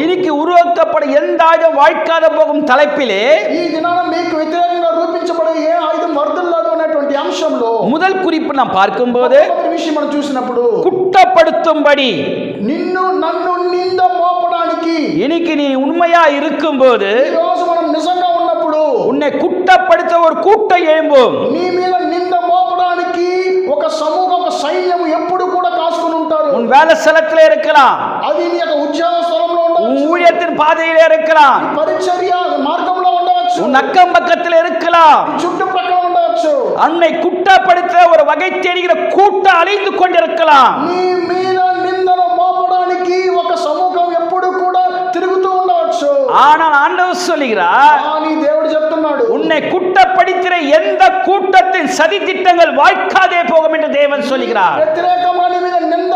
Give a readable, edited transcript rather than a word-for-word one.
இன்னைக்கு உருவாக்கப்பட எந்த ஆயுதம் வாய்க்காத போகும் தலைப்பிலே ఈ దినాన మీకు వ్యతిరేకంగా రూపించబడే ఏ ఆయుధం వర్ధిల్లదు అనేటువంటి అంశంలో முதல் குறிப்பு நாம் பார்க்கும்போது మొదటి విషయం మనం చూసినప్పుడు குற்றப்படுத்தும்படி నిన్ను నన్ను నింద మోపడానికి இன்னைக்கு நீ உண்மையா இருக்கும்போது ఈ రోజు మనం నిజంగా ఉన్నప్పుడు உன்னை குற்றப்படுத்த ஒரு கூட்டம் எழும்பும். నీ మీద నింద మోపడానికి ఒక సమూహం ఒక సైన్యం ఎప్పుడు కూడా కాసుకొని ఉంటారు. உன் வேலை ஸ்தலத்திலே இருக்கலாம், అది నీ యొక్క ఉద్యోగ స్థలంలో உன் ఉండవచ్చు, ஊழியத்தின் பாதையிலே இருக்கலாம், పరిచర్య మార్గంలో ఉండవచ్చు, உன் அக்கம் பக்கத்தில் இருக்கலாம். చుట్టుప్రక్కల ఉండవచ్చు. அன்னை குற்றப்படுத்த ஒரு வகை தேடுகிற கூட்டம் அலைந்து கொண்டிருக்கலாம். నీ మీద నిందను మోపడానికి ఒక సమూహం ఎప్పుడు కూడా తిరుగుతూ ఉండవచ్చు. ஆனால் ஆண்டவர் சொல்லுகிறார், కానీ దేవుడు చెప్తున్నాడు, உன்னை குற்றப்படுத்துகிற எந்த கூட்டத்தின் சதி திட்டங்கள் வாய்க்காதே போகும் என்று தேவன் சொல்லுகிறார். వ్యతిరేకంగా నీ మీద నింద